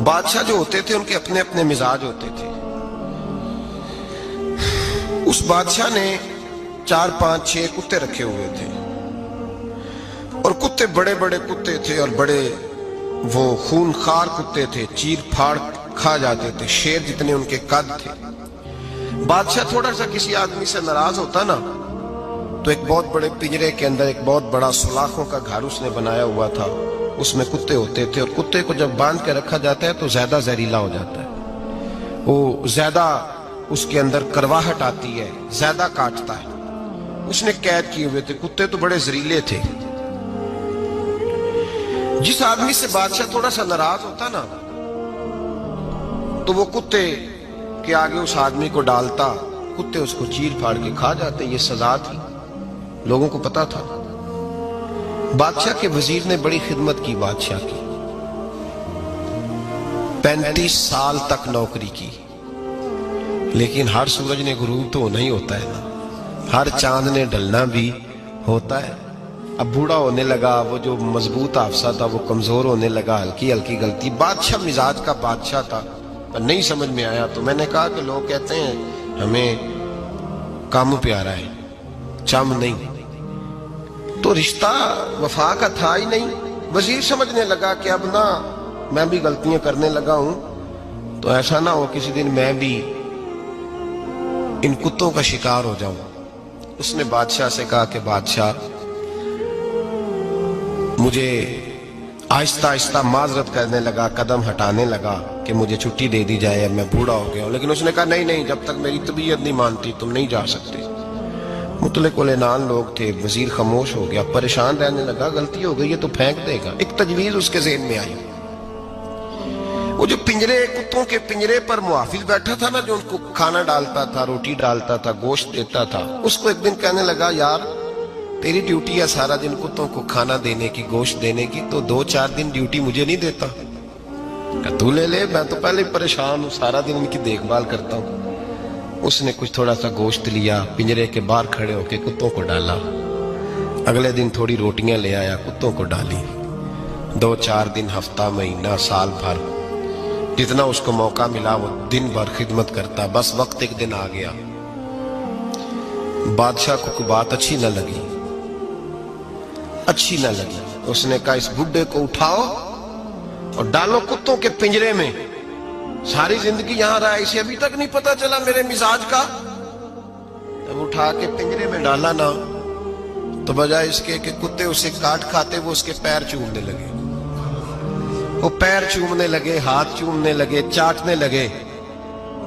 بادشاہ جو ہوتے تھے ان کے اپنے اپنے مزاج ہوتے تھے. اس بادشاہ نے 4 5 6 کتے رکھے ہوئے تھے اور کتے بڑے بڑے کتے تھے اور بڑے وہ خونخوار کتے تھے, چیر پھاڑ کھا جاتے تھے, شیر جتنے ان کے قد تھے. بادشاہ تھوڑا سا کسی آدمی سے ناراض ہوتا نا تو ایک بہت بڑے پنجرے کے اندر ایک بہت بڑا سلاخوں کا گھر اس نے بنایا ہوا تھا, اس میں کتے ہوتے تھے اور کتے کو جب باندھ کے رکھا جاتا ہے تو زیادہ زہریلا ہو جاتا ہے, وہ زیادہ اس کے اندر کرواہٹ آتی ہے, زیادہ کاٹتا ہے. اس نے قید کیے ہوئے تھے, کتے تو بڑے زہریلے تھے. جس آدمی سے بادشاہ تھوڑا سا ناراض ہوتا نا تو وہ کتے کے آگے اس آدمی کو ڈالتا, کتے اس کو چیر پھاڑ کے کھا جاتے. یہ سزا تھی, لوگوں کو پتا تھا. بادشاہ کے وزیر نے بڑی خدمت کی بادشاہ کی, 35 سال تک نوکری کی. لیکن ہر سورج نے غروب تو ہونا ہی ہوتا ہے نا, ہر چاند نے ڈھلنا بھی ہوتا ہے. اب بوڑھا ہونے لگا, وہ جو مضبوط حافظہ تھا وہ کمزور ہونے لگا, ہلکی ہلکی غلطی. بادشاہ مزاج کا بادشاہ تھا, پر نہیں سمجھ میں آیا تو میں نے کہا کہ لوگ کہتے ہیں ہمیں کام پیارا ہے, چم نہیں. تو رشتہ وفا کا تھا ہی نہیں. وزیر سمجھنے لگا کہ اب نہ میں بھی غلطیاں کرنے لگا ہوں تو ایسا نہ ہو کسی دن میں بھی ان کتوں کا شکار ہو جاؤں. اس نے بادشاہ سے کہا کہ بادشاہ مجھے آہستہ آہستہ معذرت کرنے لگا, قدم ہٹانے لگا کہ مجھے چھٹی دے دی جائے, میں بوڑھا ہو گیا ہوں. لیکن اس نے کہا نہیں نہیں, جب تک میری طبیعت نہیں مانتی تم نہیں جا سکتے. مطلق العنان لوگ تھے. وزیر خاموش ہو گیا, پریشان رہنے لگا, غلطی ہو گئی ہے تو پھینک دے گا. ایک تجویز اس کے ذہن میں آئی. وہ جو پنجرے, کتوں کے پنجرے پر محافظ بیٹھا تھا نا, جو ان کو کھانا ڈالتا تھا, روٹی ڈالتا تھا, گوشت دیتا تھا, اس کو ایک دن کہنے لگا یار تیری ڈیوٹی ہے سارا دن کتوں کو کھانا دینے کی, گوشت دینے کی, تو 2 4 دن ڈیوٹی مجھے نہیں دیتا؟ کہ تو لے لے, میں تو پہلے ہی پریشان ہوں, سارا دن ان کی دیکھ بھال کرتا ہوں. اس نے کچھ تھوڑا سا گوشت لیا, پنجرے کے باہر کھڑے ہو کے کتوں کو ڈالا. اگلے دن تھوڑی روٹیاں لے آیا, کتوں کو ڈالی. 2 4 دن, ہفتہ, مہینہ, سال بھر, جتنا اس کو موقع ملا وہ دن بھر خدمت کرتا. بس وقت ایک دن آ گیا, بادشاہ کو کوئی بات اچھی نہ لگی. اس نے کہا اس بڈھے کو اٹھاؤ اور ڈالو کتوں کے پنجرے میں. ساری زندگی یہاں رہا, اسے ابھی تک نہیں پتا چلا میرے مزاج کا. جب اٹھا کے پنجرے میں ڈالا نا تو بجائے اس کے کہ کتے اسے کاٹ کھاتے, وہ اس کے پیر چومنے لگے. وہ پیر چومنے لگے, ہاتھ چومنے لگے, چاٹنے لگے.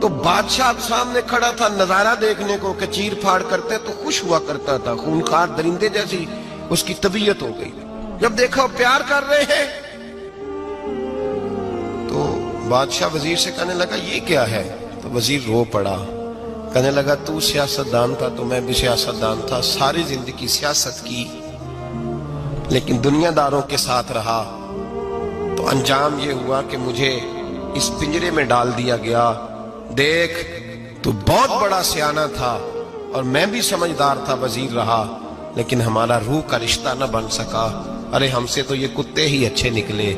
تو بادشاہ سامنے کھڑا تھا نظارہ دیکھنے کو کہ چیر پھاڑ کرتے تو خوش ہوا کرتا تھا. خونخوار درندے جیسی اس کی طبیعت ہو گئی. جب دیکھا وہ پیار کر رہے ہیں تو بادشاہ وزیر سے کہنے لگا یہ کیا ہے؟ تو وزیر رو پڑا, کہنے لگا تو سیاست دان تھا تو میں بھی سیاست دان تھا, ساری زندگی سیاست کی لیکن دنیا داروں کے ساتھ رہا تو انجام یہ ہوا کہ مجھے اس پنجرے میں ڈال دیا گیا. دیکھ تو بہت بڑا سیانہ تھا اور میں بھی سمجھدار تھا, وزیر رہا, لیکن ہمارا روح کا رشتہ نہ بن سکا. ارے ہم سے تو یہ کتے ہی اچھے نکلے.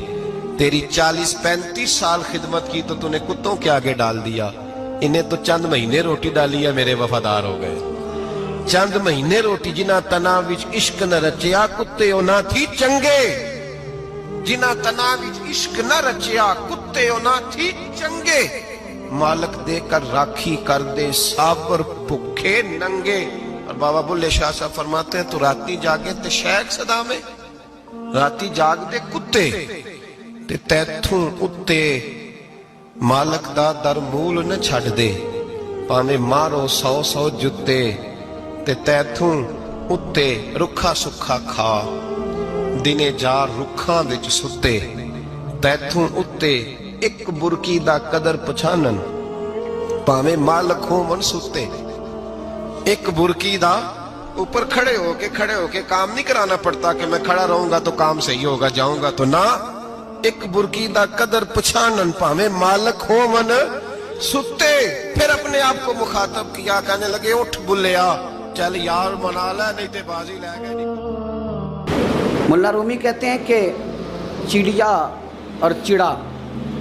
تیری 40 35 سال خدمت کی تو نے کتوں کے آگے ڈال دیا. انہیں تو چند مہینے روٹی ڈالی ہے, میرے وفادار ہو گئے. چند مہینے روٹی, جنہ تنا وچ عشق نہ رچیا کتے نہ تھی چنگے. جنہ تنا وچ عشق نہ رچیا کتے نہ تھی چنگے. مالک دے کر راکھی کر دے سابر بھکھے ننگے. اور بابا بلے شاہ صاحب فرماتے ہیں تو راتی جاگے تے شیخ صدا میں, راتی جاگ دے کتے تے تیتھوں اتے مالک دا در مول نہ چھڑ دے. پاویں مارو 100 جتے تے تیتھوں اتے رکھا سکھا کھا. دنے جار رکھاں وچ ستے تیتھوں اتے ایک برکی دا قدر پچھانن. پاویں مالک ہو من ستے. ایک برکی دا اوپر کھڑے ہو کے کام نہیں کرانا پڑتا کہ میں کھڑا رہوں گا تو کام صحیح ہوگا, جاؤں گا تو نہ. ایک برکی دا قدر پچھانن پاویں مالک ہو من ستے. پھر اپنے آپ کو مخاطب کیا, کہنے لگے اٹھ بلیا چل یار منا لے نہیں تے بازی لے گئے. ملا رومی کہتے ہیں کہ چڑیا اور چڑا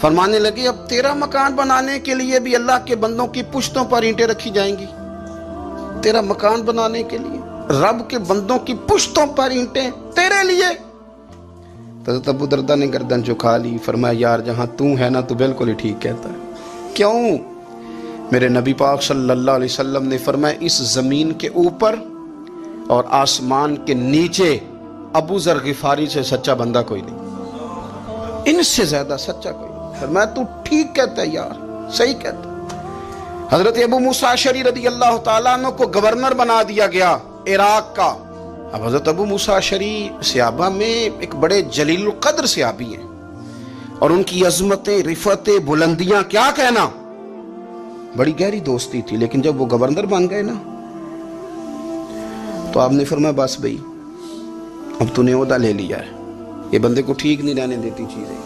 فرمانے لگے اب تیرا مکان بنانے کے لیے بھی اللہ کے بندوں کی پشتوں پر اینٹیں رکھی جائیں گی. تیرا مکان بنانے کے لیے رب کے بندوں کی پشتوں پر اینٹیں تیرے لیے. حضرت ابو دردہ نے گردن جھکا لی. فرمایا یار جہاں تو ہے نا تو بالکل ہی ٹھیک کہتا ہے. کیوں؟ میرے نبی پاک صلی اللہ علیہ وسلم نے فرمایا اس زمین کے اوپر اور آسمان کے نیچے ابو ذر غفاری سے سچا بندہ کوئی نہیں, ان سے زیادہ سچا کوئی نہیں. فرمایا تو ٹھیک کہتا ہے یار, صحیح کہتا ہے. حضرت ابو موسیٰ اشعری رضی اللہ تعالیٰ عنہ کو گورنر بنا دیا گیا عراق کا. اب حضرت ابو موسیٰ اشعری صحابہ میں ایک بڑے جلیل القدر صحابی ہیں, اور ان کی عظمتیں, رفتیں, بلندیاں کیا کہنا, بڑی گہری دوستی تھی. لیکن جب وہ گورنر بن گئے نا تو آپ نے فرمایا بس بھئی اب تو نے عہدہ لے لیا ہے, یہ بندے کو ٹھیک نہیں رہنے دیتی چیزیں,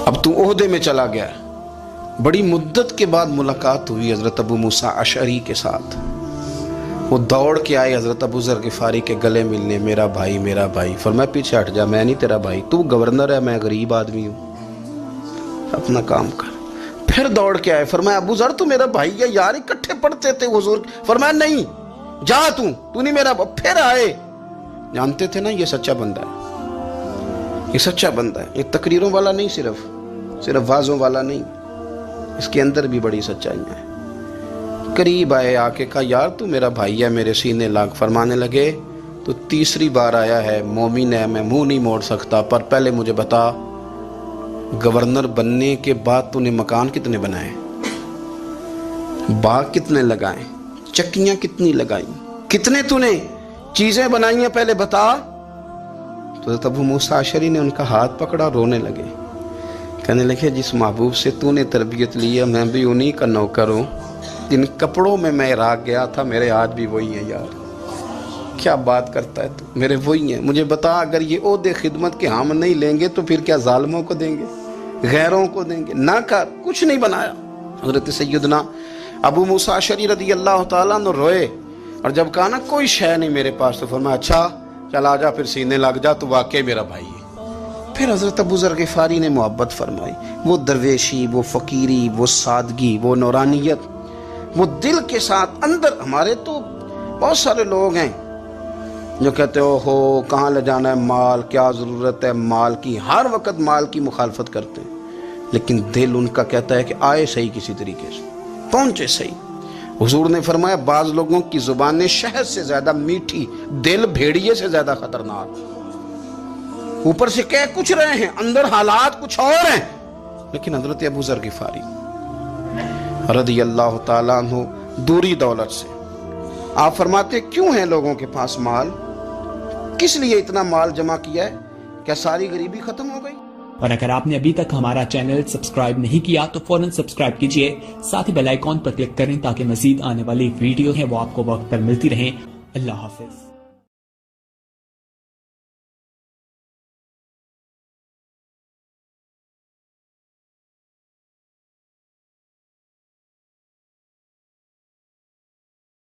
اب تو عہدے میں چلا گیا ہے. بڑی مدت کے بعد ملاقات ہوئی حضرت ابو موسیٰ اشعری کے ساتھ. وہ دوڑ کے آئے حضرت ابو ذر غفاری کے گلے ملنے, میرا بھائی میرا بھائی. فرمایا پیچھے ہٹ جا, میں نہیں تیرا بھائی, تو گورنر ہے, میں غریب آدمی ہوں, اپنا کام کر. پھر دوڑ کے آئے. فرمایا ابو ذر تو میرا بھائی ہے یار, اکٹھے پڑھتے تھے حضور. فرمایا نہیں, جا تو نہیں میرا. پھر آئے. جانتے تھے نا یہ سچا بندہ ہے, یہ سچا بندہ ہے, یہ تقریروں والا نہیں, صرف وعظوں والا نہیں, اس کے اندر بھی بڑی سچائیاں ہیں. قریب آئے, آ کے کہا یار تو میرا بھائی ہے, میرے سینے لاگ. فرمانے لگے تو تیسری بار آیا ہے, مومن ہے, میں منہ نہیں موڑ سکتا, پر پہلے مجھے بتا گورنر بننے کے بعد تو نے مکان کتنے بنائے, باغ کتنے لگائے, چکیاں کتنی لگائیں, کتنے تو نے چیزیں بنائی ہیں, پہلے بتا. تو حضرت ابو موسیٰ اشعری نے ان کا ہاتھ پکڑا, رونے لگے. کہنے لگے جس محبوب سے تو نے تربیت لی ہے میں بھی انہی کا نوکر ہوں, جن کپڑوں میں میں عراق گیا تھا میرے ہاتھ بھی وہی ہیں. یار کیا بات کرتا ہے تو, میرے وہی ہیں. مجھے بتا اگر یہ عہدے خدمت کے ہم نہیں لیں گے تو پھر کیا ظالموں کو دیں گے, غیروں کو دیں گے؟ نہ کر, کچھ نہیں بنایا. حضرت سیدنا ابو موسیٰ اشعری رضی اللہ تعالیٰ عنہ روئے, اور جب کہا نا کوئی شے نہیں میرے پاس, تو فرمایا اچھا چل آ جا, پھر سینے لگ جا, تو واقعی میرا بھائی ہے. پھر حضرت ابو ذر غفاری نے محبت فرمائی. وہ درویشی, وہ فقیری, وہ سادگی, وہ نورانیت, وہ دل کے ساتھ اندر. ہمارے تو بہت سارے لوگ ہیں جو کہتے ہو کہاں لے جانا ہے مال, کیا ضرورت ہے مال کی, ہر وقت مال کی مخالفت کرتے ہیں, لیکن دل ان کا کہتا ہے کہ آئے صحیح, کسی طریقے سے پہنچے صحیح. حضور نے فرمایا بعض لوگوں کی زبانیں شہد سے زیادہ میٹھی, دل بھیڑیے سے زیادہ خطرناک. اوپر سے کہہ کچھ رہے ہیں, اندر حالات کچھ اور ہیں. لیکن حضرت ابو ذر غفاری رضی اللہ تعالیٰ عنہ دوری دولت سے, آپ فرماتے کیوں ہیں لوگوں کے پاس مال, کس لیے اتنا مال جمع کیا ہے, کیا ساری غریبی ختم ہو گئی؟ اور اگر آپ نے ابھی تک ہمارا چینل سبسکرائب نہیں کیا تو فوراً سبسکرائب کیجئے, ساتھ ہی بیل آئیکن پر کلک کریں تاکہ مزید آنے والی ویڈیو ہیں وہ آپ کو وقت پر ملتی رہیں. اللہ حافظ.